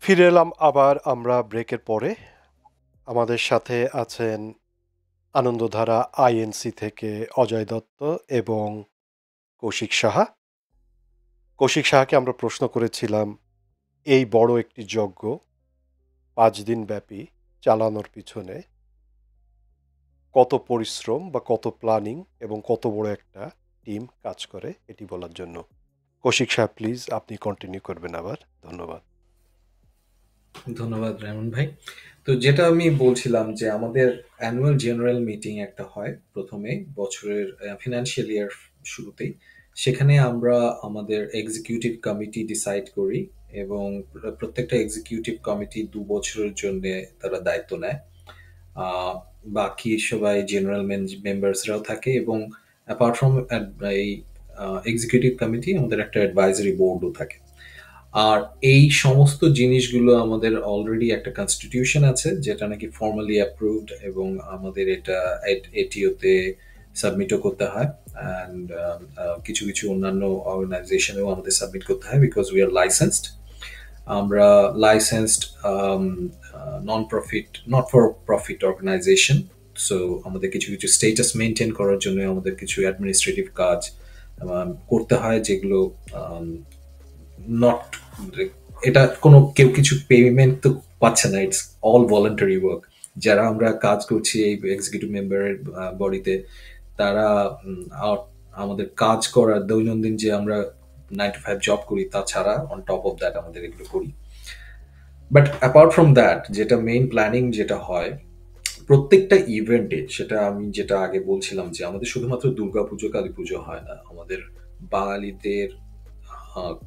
ফিরে এলাম আবার আমরা ব্রেকের পরে। আমাদের সাথে আছেন আনন্দধারা আইএনসি থেকে অজয় দত্ত এবং কৌশিক সাহা। কৌশিক সাহাকে আমরা প্রশ্ন করেছিলাম এই বড় একটি যজ্ঞ 5 দিন ব্যাপী চালানোর পিছনে কত পরিশ্রম বা কত প্ল্যানিং এবং কত বড় একটা টিম কাজ করে এটি বলার জন্য। কৌশিক সাহা প্লিজ আপনি কন্টিনিউ করবেন আবার। ধন্যবাদ। ধন্যবাদ রায়মন ভাই। তো যেটা আমি বলছিলাম যে আমাদের অ্যানুয়াল জেনারেল মিটিং একটা হয় প্রথমেই বছরের ফিনান্সিয়াল ইয়ার শুরুতেই। সেখানে আমরা আমাদের এক্সিকিউটিভ কমিটি ডিসাইড করি এবং প্রত্যেকটা এক্সিকিউটিভ কমিটি 2 বছরের জন্য তারা দায়িত্ব নেয়। আহ, বাকি সবাই জেনারেল মেম্বার্সরাও থাকে এবং অ্যাপার্ট ফ্রম এই এক্সিকিউটিভ কমিটি আমাদের একটা অ্যাডভাইজারি বোর্ডও থাকে। আর এই সমস্ত জিনিসগুলো আমাদের অলরেডি একটা কনস্টিটিউশন আছে যেটা নাকি ফর্মালি অ্যাপ্রুভড এবং আমাদের এটা এটিওতে সাবমিটও করতে হয় অ্যান্ড কিছু কিছু অন্যান্য অর্গানাইজেশনেও আমাদের সাবমিট করতে হয় বিকজ উই আর লাইসেন্সড। আমরা licensed non profit not for profit organisation. So আমাদের কিছু কিছু স্টেটাস মেনটেন করার জন্য আমাদের কিছু অ্যাডমিনিস্ট্রেটিভ কাজ করতে হয় যেগুলো নট, এটা কোনো কেউ কিছু পেমেন্ট তো পাচ্ছে না, ইটস অল ভলেন্টারি ওয়ার্ক। যারা আমরা কাজ করছি এই এক্সিকিউটিভ মেম্বারের বডিতে তারা আমাদের কাজ করার দৈনন্দিন যে আমরা 9 to 5 জব করি তাছাড়া অন টপ অফ দ্যাট আমাদের এগুলো করি। বাট অ্যাপার্ট ফ্রম দ্যাট যেটা মেইন প্ল্যানিং যেটা হয় প্রত্যেকটা ইভেন্টে, সেটা আমি যেটা আগে বলছিলাম যে আমাদের শুধুমাত্র দুর্গাপুজো কালী পুজো হয় না, আমাদের বাঙালিদের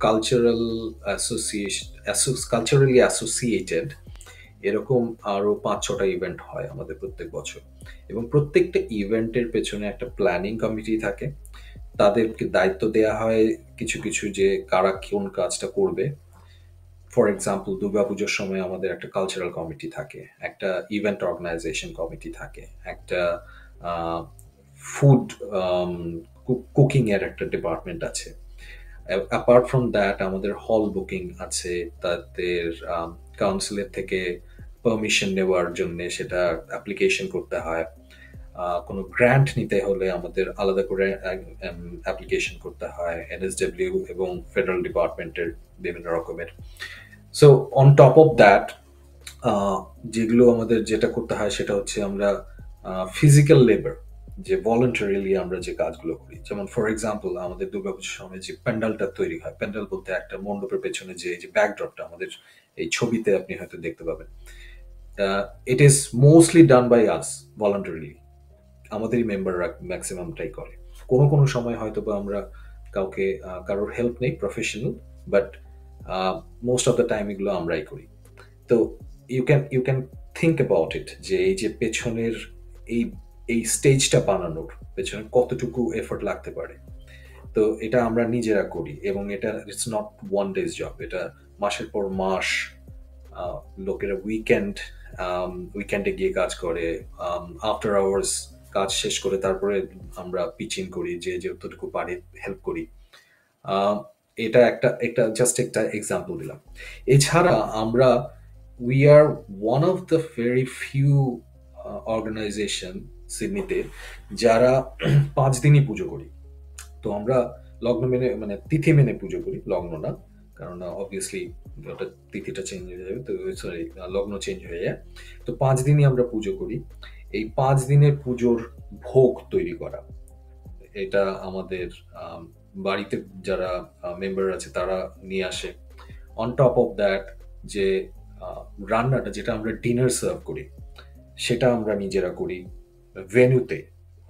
কালচারাল অ্যাসোসিয়েশন কালচারালি অ্যাসোসিয়েটেড এরকম আরো 5-6টা ইভেন্ট হয় আমাদের প্রত্যেক বছর। এবং প্রত্যেকটা ইভেন্টের পেছনে একটা প্ল্যানিং কমিটি থাকে, তাদেরকে দায়িত্ব দেয়া হয় কিছু কিছু যে কারা কোন কাজটা করবে। ফর এক্সাম্পল দুর্গাপুজোর সময় আমাদের একটা কালচারাল কমিটি থাকে, একটা ইভেন্ট অর্গানাইজেশন কমিটি থাকে, একটা ফুড কুকিং এর একটা ডিপার্টমেন্ট আছে। অ্যাপার্ট ফ্রম দ্যাট আমাদের হল বুকিং আছে, তাদের কাউন্সিলের থেকে পারমিশন নেওয়ার জন্য সেটা অ্যাপ্লিকেশন করতে হয়। কোনো গ্র্যান্ট নিতে হলে আমাদের আলাদা করে অ্যাপ্লিকেশন করতে হয় এনএসডব্লিউ এবং ফেডারেল ডিপার্টমেন্টের বিভিন্ন রকমের। So on top of that যেগুলো আমাদের যেটা করতে হয় সেটা হচ্ছে আমরা ফিজিক্যাল লেবার, যে ভলেন্টারিলি আমরা যে কাজগুলো করি, যেমন ফর এক্সাম্পল আমাদের দুর্গাপুজোর সময় যে প্যান্ডেলটা তৈরি হয়, প্যান্ডেল বলতে একটা মণ্ডপের পেছনে যে যে ব্যাকড্রপটা আমাদের এই ছবিতে আপনি হয়তো দেখতে পাবেন, it is mostly done by us voluntarily. আমাদেরই মেম্বাররা ম্যাক্সিমামটাই করে। কোনো কোনো সময় হয়তো বা আমরা কাউকে কারোর হেল্প নেই professional, but most of the time এগুলো আমরাই করি। তো you can think about it যে এই যে পেছনের এই এই স্টেজটা বানানোর পেছনে কতটুকু এফোর্ট লাগতে পারে। তো এটা আমরা নিজেরা করি এবং এটা it's not one days job, এটা মাসের পর মাস লোকেরা উইকেন্ডে গিয়ে কাজ করে, আফটার আওয়ার্স কাজ শেষ করে তারপরে আমরা পিচিং করি, যে যতটুকু পারি হেল্প করি। আহ, এটা একটা একটা জাস্ট একটা এক্সাম্পল দিলাম। এছাড়া আমরা we are one of the very few organization সিডনিতে যারা 5 দিনই পুজো করি। তো আমরা লগ্ন মেনে মানে তিথি মেনে পুজো করি, লগ্ন না, কারণ অবভিয়াসলি ওটা তিথিটা চেঞ্জ হয়ে যাবে, তো সরি লগ্ন চেঞ্জ হয়ে যায়। তো 5 দিনই আমরা পুজো করি। এই 5 দিনের পুজোর ভোগ তৈরি করা, এটা আমাদের আম, বাড়িতে যারা মেম্বার আছে তারা নিয়ে আসে। অন টপ অফ দ্যাট যে আহ, রান্নাটা যেটা আমরা ডিনার সার্ভ করি সেটা আমরা নিজেরা করি ভেন্যুতে,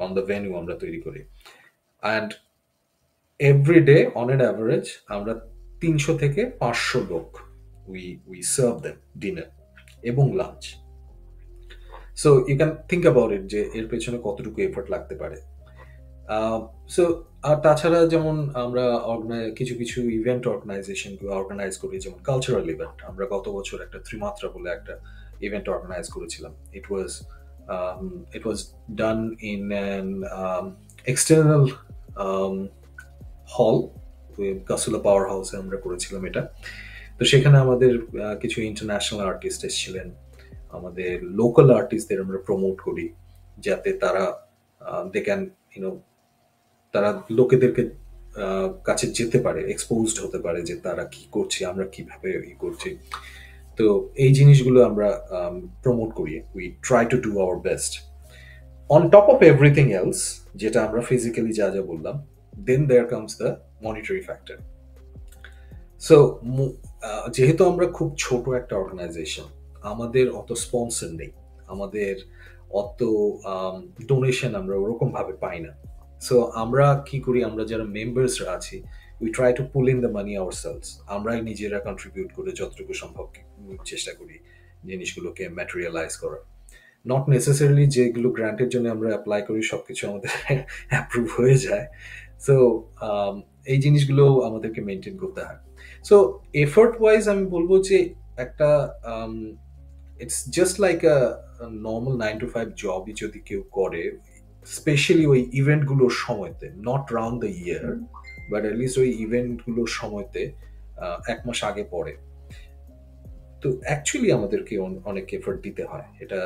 অন দ্য ভেন্যু আমরা তৈরি করি। And every day on an average আমরা 300 থেকে 500 লোক উই সার্ভ দেম ডিনার এবং lunch. So you can think about it যে এর পেছনে কতটুকু এফোর্ট লাগতে পারে। সো আর তাছাড়া যেমন আমরা কিছু কিছু ইভেন্ট অর্গানাইজেশন অর্গানাইজ করি, যেমন কালচারাল ইভেন্ট। আমরা গত বছর একটা ত্রিমাত্রা বলে একটা ইভেন্ট অর্গানাইজ করেছিলাম। ইট ওয়াজ ডান ইন অ্যান এক্সটার্নাল হল, কাসুলা পাওয়ার হাউসে আমরা করেছিলাম এটা। তো সেখানে আমাদের কিছু ইন্টারন্যাশনাল আর্টিস্ট এসেছিলেন। আমাদের লোকাল আর্টিস্টদের আমরা প্রমোট করি, যাতে তারা দে ক্যান ইউনো তারা লোকেদেরকে কাছে যেতে পারে, এক্সপোজড হতে পারে যে তারা কি করছে, আমরা কিভাবে করছি। তো এই জিনিসগুলো আমরা প্রমোট করি। We try to do our best on top of everything else, যেটা আমরা ফিজিক্যালি যা যা বললাম। Then there comes the monetary factor. So যেহেতু আমরা খুব ছোট একটা অর্গানাইজেশন, আমাদের অত স্পন্সর নেই, আমাদের অত ডোনেশন আমরা ওরকম ভাবে পাই না। সো আমরা কি করি, আমরা যারা মেম্বার্সরা আছি, we try two pool in the money ourselves. আমরাই নিজেরা কন্ট্রিবিউট করে যতটুকু সম্ভব চেষ্টা করি জিনিসগুলোকে ম্যাটেরিয়ালাইজ করার। নট নেসেসারিলি যেগুলো গ্রান্টের জন্য আমরা অ্যাপ্লাই করি সবকিছু আমাদের অ্যাপ্রুভ হয়ে যায়। সো এই জিনিসগুলো আমাদেরকে মেনটেন করতে হয়। সো এফোর্ট ওয়াইজ আমি বলবো যে একটা it's just like a normal 9 to 5 জবই যদি কেউ করে, স্পেশালি ওই ইভেন্টগুলোর সময়তে, not round the year, but at least ওই ইভেন্টগুলোর সময়তে 1 মাস আগে পরে। তো অ্যাকচুয়ালি আমাদেরকে অনেক এফোর্ট দিতে হয়। এটা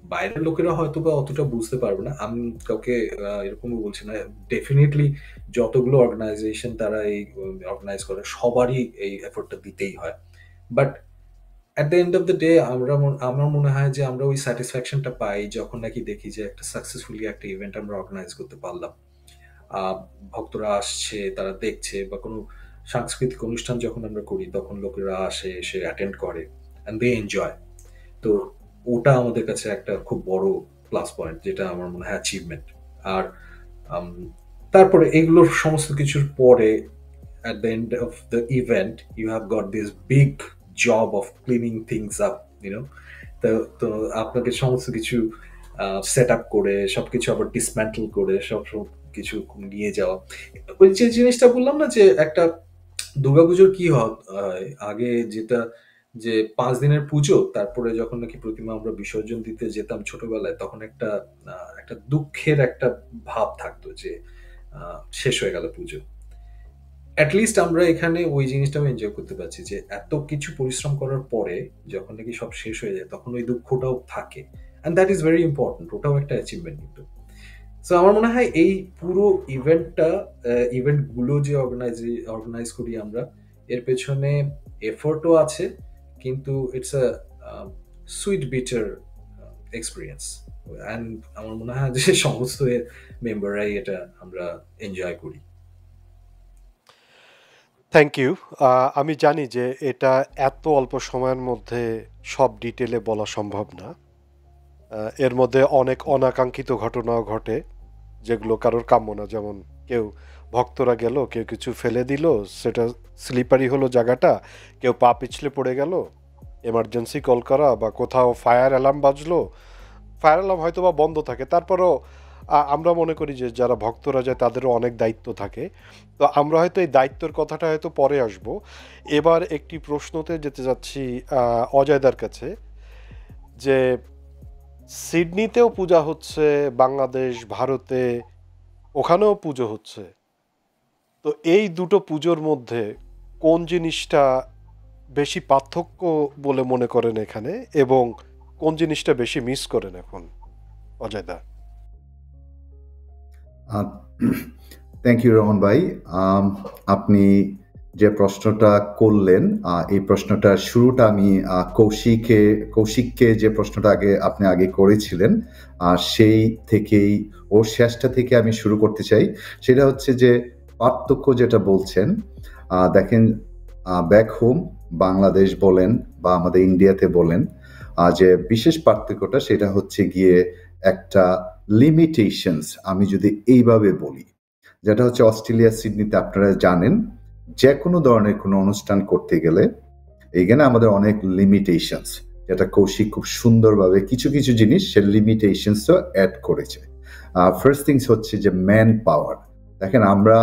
বাইরের লোকেরা হয়তো বা অতটা বুঝতে পারবে না। আমি কাউকে এরকমও বলছি না। ডেফিনিটলি যতগুলো অর্গানাইজেশন তারা এই অর্গানাইজ করে, সবারই এই এফোর্টটা দিতেই হয়। But at the end of the day আমার মনে হয় যে আমরা ওই স্যাটিসফ্যাকশনটা পাই যখন নাকি দেখি যে একটা সাকসেসফুলি একটা ইভেন্ট আমরা অর্গানাইজ করতে পারলাম। ভক্তরা আসছে, তারা দেখছে, বা কোনো সাংস্কৃতিক অনুষ্ঠান যখন আমরা করি তখন লোকেরা আসে, এসে অ্যাটেন্ড করে অ্যান্ড দে এনজয়। তো ওটা আমাদের কাছে একটা খুব বড় প্লাস পয়েন্ট, যেটা আমার মনে হয় অ্যাচিভমেন্ট। আর তারপরে এগুলোর সমস্ত কিছুর পরে at the end of the event you have got this big job of cleaning things up, you know. তো তো আপনাকে সমস্ত কিছু সেট আপ করে সবকিছু আবার ডিসম্যান্টল করে সব কিছু নিয়ে যাওয়া। ওই যে জিনিসটা বললাম না যে একটা দুর্গাপুজোর কি হয় আগে, যেটা যে 5 দিনের পুজো, তারপরে যখন নাকি প্রতিমা আমরা বিসর্জন দিতে যেতাম ছোটবেলায়, তখন একটা দুঃখের একটা ভাব থাকতো যে শেষ হয়ে গেল পুজো। অ্যাটলিস্ট আমরা এখানে ওই জিনিসটাও এনজয় করতে পারছি যে এত কিছু পরিশ্রম করার পরে যখন নাকি সব শেষ হয়ে যায় তখন ওই দুঃখটাও থাকে, and that is very important. ওটাও একটা অ্যাচিভমেন্ট কিন্তু। সো আমার মনে হয় এই পুরো ইভেন্টগুলো যে অর্গানাইজ করি আমরা, এর পেছনে এফোর্টও আছে, কিন্তু it's a sweet bitter experience. And আমার মনে হয় যে সমস্ত মেম্বাররাই এটা আমরা এনজয় করি। Thank you. আমি জানি যে এটা এত অল্প সময়ের মধ্যে সব ডিটেলে বলা সম্ভব না। এর মধ্যে অনেক অনাকাঙ্ক্ষিত ঘটনাও ঘটে, যেগুলো কারোর কাম্য না। যেমন কেউ ভক্তরা গেল, কেউ কিছু ফেলে দিল, সেটা স্লিপারি হলো জায়গাটা, কেউ পা পিছলে পড়ে গেল, এমার্জেন্সি কল করা, বা কোথাও ফায়ার অ্যালার্ম বাজলো। ফায়ার অ্যালার্ম হয়তো বা বন্ধ থাকে, তারপরও আমরা মনে করি যে যারা ভক্তরা যায় তাদেরও অনেক দায়িত্ব থাকে। তো আমরা হয়তো এই দায়িত্বের কথাটা হয়তো পরে আসব। এবার একটি প্রশ্নতে যেতে যাচ্ছি অজয়দার কাছে, যে সিডনিতেও পূজা হচ্ছে, বাংলাদেশ, ভারতে, ওখানেও পুজো হচ্ছে। তো এই দুটো পুজোর মধ্যে কোন জিনিসটা বেশি পার্থক্য বলে মনে করেন এখানে, এবং কোন জিনিসটা বেশি মিস করেন এখন, অজয়দা? থ্যাংক ইউ রহমান ভাই। আপনি যে প্রশ্নটা করলেন, এই প্রশ্নটার শুরুটা আমি কৌশিককে যে প্রশ্নটা আপনি আগে করেছিলেন, সেই থেকেই, ওর শেষটা থেকে আমি শুরু করতে চাই। সেটা হচ্ছে যে পার্থক্য যেটা বলছেন, দেখেন, ব্যাক হোম বাংলাদেশ বলেন বা আমাদের ইন্ডিয়াতে বলেন, যে বিশেষ পার্থক্যটা সেটা হচ্ছে গিয়ে একটা লিমিটেশনস, আমি যদি এইভাবে বলি, যেটা হচ্ছে অস্ট্রেলিয়া সিডনিতে আপনারা জানেন যে কোনো ধরনের কোনো অনুষ্ঠান করতে গেলে এইখানে আমাদের অনেক লিমিটেশনস, যেটা কৌশিক খুব সুন্দরভাবে কিছু কিছু জিনিস সে লিমিটেশনসও অ্যাড করেছে। ফার্স্ট থিংস হচ্ছে যে ম্যান পাওয়ার। দেখেন, আমরা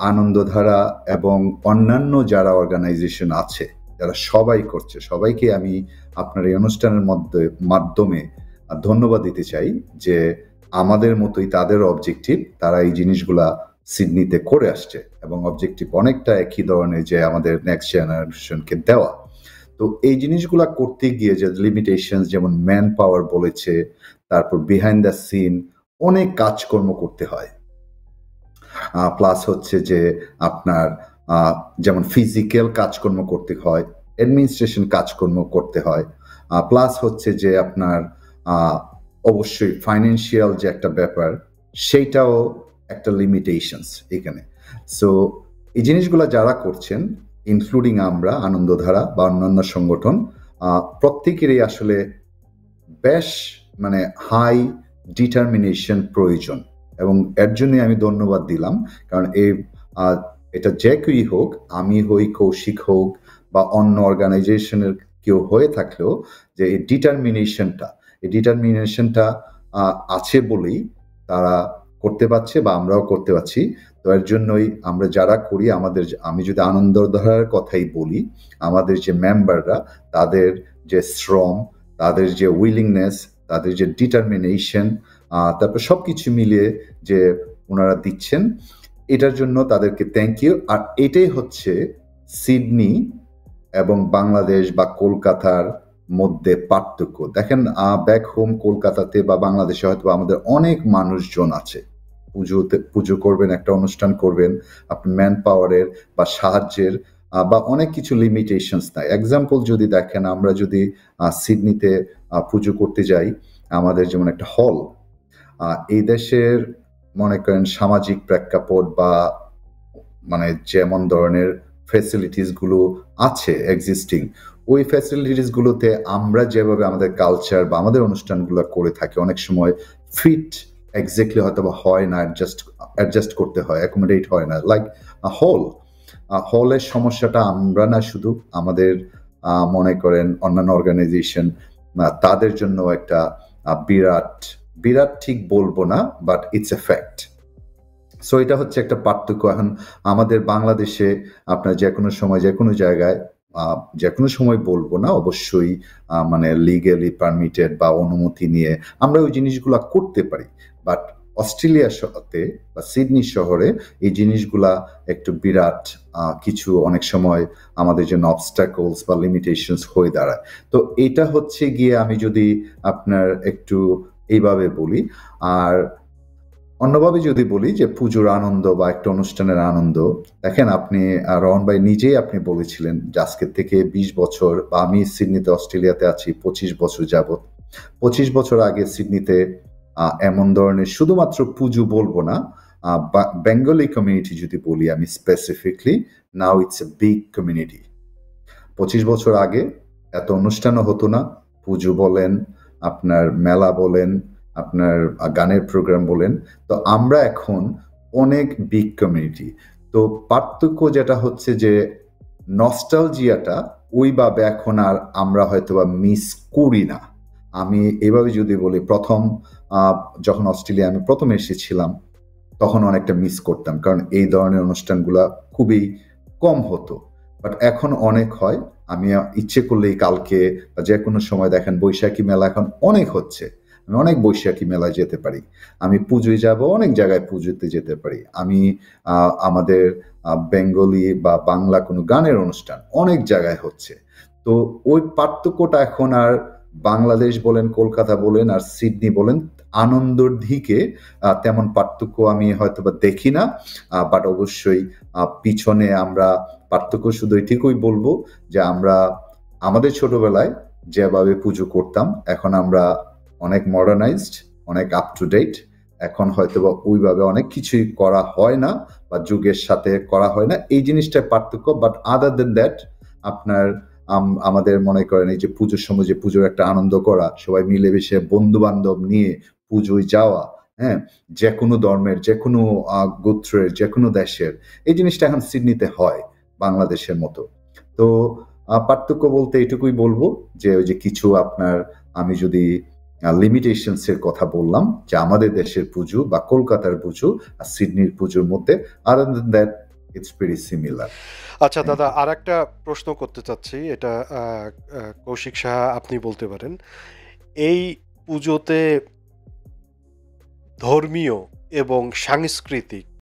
আনন্দধারা এবং অন্যান্য যারা অর্গানাইজেশন আছে, যারা সবাই করছে, সবাইকে আমি আপনার এই অনুষ্ঠানের মাধ্যমে ধন্যবাদ দিতে চাই যে আমাদের মতোই তাদের অবজেক্টিভ, তারা এই জিনিসগুলা সিডনিতে করে আসছে এবং অবজেক্টিভ অনেকটা একই ধরনের যে আমাদের নেক্সট জেনারেশনকে দেওয়া। তো এই জিনিসগুলা করতে গিয়ে যে লিমিটেশন যেমন ম্যান পাওয়ার বলেছে, তারপর বিহাইন্ড দ্য সিন অনেক কাজকর্ম করতে হয়। প্লাস হচ্ছে যে আপনার যেমন ফিজিক্যাল কাজকর্ম করতে হয়, অ্যাডমিনিস্ট্রেশন কাজকর্ম করতে হয়, প্লাস হচ্ছে যে আপনার অবশ্যই ফাইন্যান্সিয়াল যে একটা ব্যাপার সেইটাও একটা লিমিটেশনস এখানে। সো এই জিনিসগুলো যারা করছেন ইনক্লুডিং আমরা আনন্দধারা বা অন্যান্য সংগঠন প্রত্যেকেরই আসলে বেশ মানে হাই ডিটারমিনেশন প্রয়োজন এবং এর জন্যই আমি ধন্যবাদ দিলাম, কারণ এটা যে কেউই হোক, আমি হই, কৌশিক হোক বা অন্য অর্গানাইজেশনের কেউ হয়ে থাকলেও, যে এই ডিটারমিনেশনটা আছে বলেই তারা করতে পারছে বা আমরাও করতে পারছি। তো এর জন্যই আমরা যারা করি আমি যদি আনন্দধারার কথাই বলি, আমাদের যে মেম্বাররা তাদের যে শ্রম, তাদের যে উইলিংনেস, তাদের যে ডিটারমিনেশন, তারপর সবকিছু মিলিয়ে যে ওনারা দিচ্ছেন, এটার জন্য তাদেরকে থ্যাংক ইউ। আর এটাই হচ্ছে সিডনি এবং বাংলাদেশ বা কলকাতার মধ্যে পার্থক্য। দেখেন ব্যাক হোম কলকাতাতে বা বাংলাদেশে হয়তো আমাদের অনেক মানুষজন আছে, পুজো করবেন, একটা অনুষ্ঠান করবেন, আপনি ম্যান পাওয়ারের বা সাহায্যের বা অনেক কিছু লিমিটেশনস নাই। এক্সাম্পল যদি দেখেন, আমরা যদি সিডনিতে পুজো করতে যাই, আমাদের যেমন একটা হল, এই দেশের মনে করেন সামাজিক প্রেক্ষাপট বা মানে যেমন ধরনের ফ্যাসিলিটিস গুলো আছে এক্সিস্টিং, ওই ফ্যাসিলিটিস গুলোতে আমরা যেভাবে আমাদের কালচার বা আমাদের অনুষ্ঠানগুলো করে থাকি অনেক সময় ফিট এক্স্যাক্টলি হয়তো বা হয় না, অ্যাডজাস্ট করতে হয়, অ্যাকোমোডেট হয় না। লাইক হলের সমস্যাটা আমরা না, শুধু আমাদের মনে করেন অন্যান্য অর্গানাইজেশন, তাদের জন্য একটা বিরাট ঠিক বলবো না, but it's a fact. So এটা হচ্ছে একটা পার্থক্য। এখন আমাদের বাংলাদেশে আপনার যে কোনো সময় যে কোনো জায়গায় যে কোনো সময় বলবো না, অবশ্যই মানে লিগ্যালি পারমিটেড বা অনুমতি নিয়ে আমরা ওই জিনিসগুলা করতে পারি, বাট অস্ট্রেলিয়ার সাথে বা সিডনি শহরে এই জিনিসগুলা একটু বিরাট কিছু অনেক সময় আমাদের জন্য অবস্টাকলস বা লিমিটেশনস হয়ে দাঁড়ায়। তো এটা হচ্ছে গিয়ে আমি যদি আপনার একটু এইভাবে বলি। আর অন্যভাবে যদি বলি যে পুজোর আনন্দ বা একটা অনুষ্ঠানের আনন্দ, দেখেন আপনি রহন ভাই নিজেই আপনি বলেছিলেন যে আজকের থেকে 20 বছর, বা আমি সিডনিতে অস্ট্রেলিয়াতে আছি 25 বছর যাবত। 25 বছর আগে সিডনিতে এমন ধরনের শুধুমাত্র পুজো বলবো না, বেঙ্গলি কমিউনিটি যদি বলি আমি specifically, now it's a big community. 25 বছর আগে এত অনুষ্ঠানও হতো না, পুজো বলেন, আপনার মেলা বলেন, আপনার গানের প্রোগ্রাম বলেন। তো আমরা এখন অনেক বিগ কমিউনিটি। তো পার্থক্য যেটা হচ্ছে যে নস্টালজিয়াটা ওইভাবে এখন আর আমরা হয়তোবা মিস করি না। আমি এভাবে যদি বলি, যখন অস্ট্রেলিয়া আমি প্রথম এসেছিলাম তখন অনেকটা মিস করতাম, কারণ এই ধরনের অনুষ্ঠানগুলা খুবই কম হতো, বাট এখন অনেক হয়। আমি ইচ্ছে করলেই কালকে বা যে কোনো সময় দেখেন বৈশাখী মেলা এখন অনেক হচ্ছে, আমি অনেক বৈশাখী মেলায় যেতে পারি, আমি পুজোয় যাব, অনেক জায়গায় পুজোতে যেতে পারি, আমি আমাদের বেঙ্গলি বা বাংলা কোনো গানের অনুষ্ঠান অনেক জায়গায় হচ্ছে। তো ওই পার্থক্যটা এখন আর বাংলাদেশ বলেন, কলকাতা বলেন আর সিডনি বলেন, আনন্দর দিকে তেমন পার্থক্য আমি হয়তো বা দেখি না। বাট অবশ্যই পিছনে আমরা পার্থক্য শুধু এটুকুই বলবো যে আমরা আমাদের ছোটবেলায় যেভাবে পুজো করতাম, এখন আমরা অনেক মডার্নাইজড, অনেক আপ টু ডেট। এখন হয়তো বা ওইভাবে অনেক কিছুই করা হয় না বা যুগের সাথে করা হয় না, এই জিনিসটার পার্থক্য। বাট আদার দেন দ্যাট আপনার আমাদের মনে করেন এই যে পুজোর সময় যে পুজোর একটা আনন্দ করা, সবাই মিলেমিশে বন্ধু বান্ধব নিয়ে পুজোয় যাওয়া, হ্যাঁ, যে কোনো ধর্মের, যে কোনো গোত্রের, যে কোনো দেশের, এই জিনিসটা এখন সিডনিতে হয় বাংলাদেশের মতো। তো পার্থক্য বলতে এটুকুই বলবো যে ওই যে কিছু আপনার, আমি যদি লিমিটেশনস এর কথা বললাম যে আমাদের দেশের পুজো বা কলকাতার পুজো আর সিডনির পুজোর মধ্যে, আদার দেন দ্যাট ইটস ভেরি সিমিলার। আচ্ছা দাদা, আর একটা প্রশ্ন করতে চাচ্ছি, এটা কৌশিক সাহা আপনি বলতে পারেন। এই পুজোতে ধর্মীয় এবং সাংস্কৃতিক